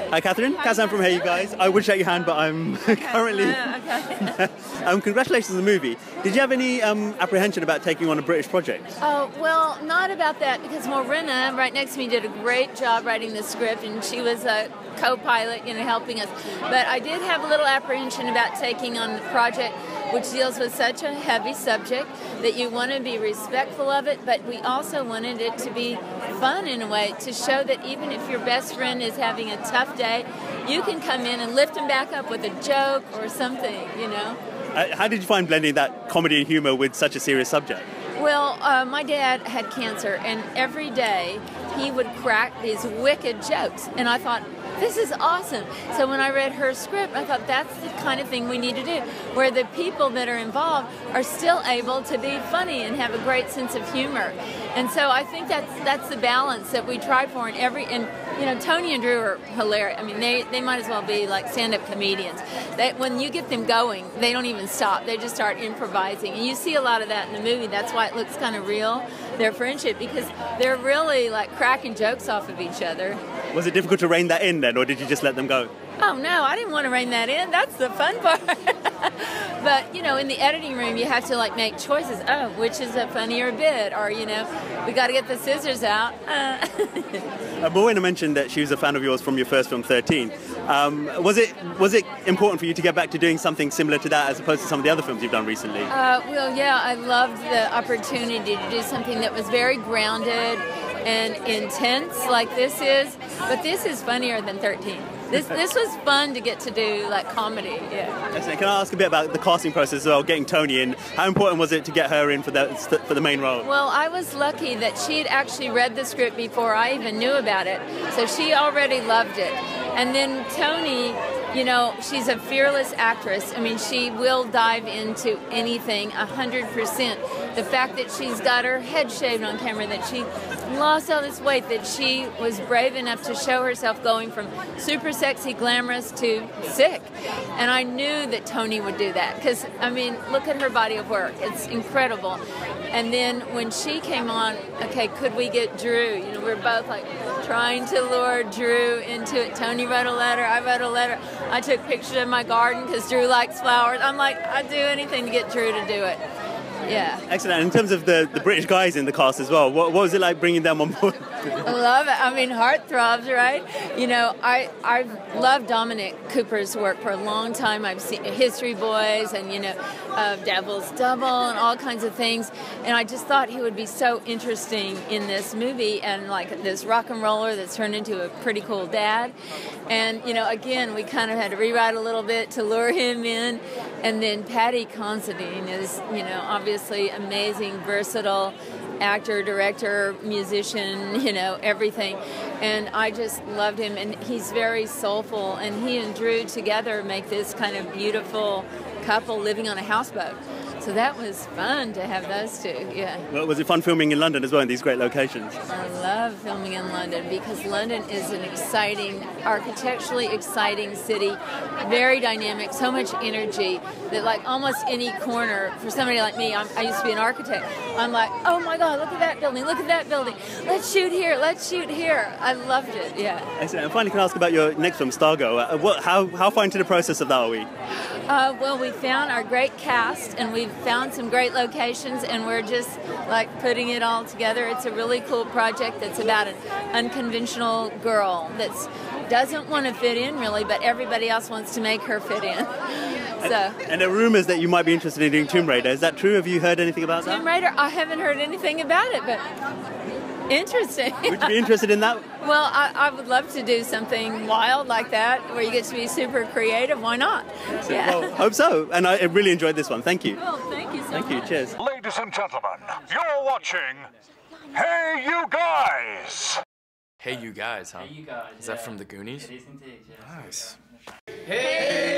Hi, Catherine. Cassam from HeyUGuys. I would shake your hand, but I'm currently... Congratulations on the movie. Did you have any apprehension about taking on a British project? Oh, well, not about that, because Morena, right next to me, did a great job writing the script, and she was a co-pilot, helping us. But I did have a little apprehension about taking on the project, which deals with such a heavy subject that you want to be respectful of it, but we also wanted it to be fun in a way, to show that even if your best friend is having a tough day, you can come in and lift him back up with a joke or something, How did you find blending that comedy and humour with such a serious subject? Well, my dad had cancer, and every day he would crack these wicked jokes, and I thought, this is awesome. So when I read her script, I thought that's the kind of thing we need to do, where the people that are involved are still able to be funny and have a great sense of humor. And so I think that's the balance that we try for and Toni and Drew are hilarious. I mean, they might as well be like stand-up comedians. When you get them going, they don't even stop. They just start improvising. And you see a lot of that in the movie. That's why it looks kind of real, their friendship, because they're really like cracking jokes off of each other. Was it difficult to rein that in then, or did you just let them go? Oh no, I didn't want to rein that in. That's the fun part. But in the editing room, you have to make choices. Oh, which is a funnier bit, or we got to get the scissors out. Morena mentioned that she was a fan of yours from your first film, 13. Was it important for you to get back to doing something similar to that, as opposed to some of the other films you've done recently? Well, yeah, I loved the opportunity to do something that was very grounded and intense, like this is. But this is funnier than 13. This was fun to get to do, comedy, yeah. Can I ask a bit about the casting process as well, getting Toni in? How important was it to get her in for the main role? Well, I was lucky that she had actually read the script before I even knew about it, so she already loved it. And then Toni, she's a fearless actress. I mean, she will dive into anything 100%. The fact that she's got her head shaved on camera, that she lost all this weight, that she was brave enough to show herself going from super sexy, glamorous to sick. And I knew that Toni would do that because, look at her body of work. It's incredible. And then when she came on, okay, could we get Drew? We're both trying to lure Drew into it. Toni wrote a letter, I wrote a letter. I took pictures of my garden because Drew likes flowers. I'm like, I'd do anything to get Drew to do it. Yeah. Excellent. And in terms of the British guys in the cast as well, what was it like bringing them on board? I love it. Heartthrobs, right? I've loved Dominic Cooper's work for a long time. I've seen History Boys and, Devil's Double and all kinds of things. And I just thought he would be so interesting in this movie and this rock and roller that's turned into a pretty cool dad. And, again, we kind of had to rewrite a little bit to lure him in. And then Paddy Considine is, obviously amazing, versatile actor, director, musician, everything. And I just loved him, and he's very soulful, and he and Drew together make this kind of beautiful couple living on a houseboat. So that was fun to have those two, yeah. Well, was it fun filming in London as well, in these great locations? I love filming in London because London is an exciting, architecturally exciting city, very dynamic, so much energy that almost any corner, for somebody like me, I used to be an architect, I'm like, oh my God, look at that building, let's shoot here, I loved it, yeah. Excellent. And finally, can I ask about your next film, Stargo? How far into the process of that are we? Well, we found our great cast, and we've found some great locations, and we're just putting it all together. It's a really cool project that's about an unconventional girl that doesn't want to fit in really, but everybody else wants to make her fit in. And there are rumors that you might be interested in doing Tomb Raider. Is that true? Have you heard anything about that? Tomb Raider? I haven't heard anything about it, but interesting. Would you be interested in that? Well, I would love to do something wild like that, where you get to be super creative. Why not? Yeah. Well, hope so. And I really enjoyed this one. Thank you. Well, thank you so much. Thank you. Cheers. Ladies and gentlemen, you're watching Hey You Guys. Hey You Guys, huh? Hey You Guys. Is that from the Goonies? It is indeed, yes. Nice. Hey!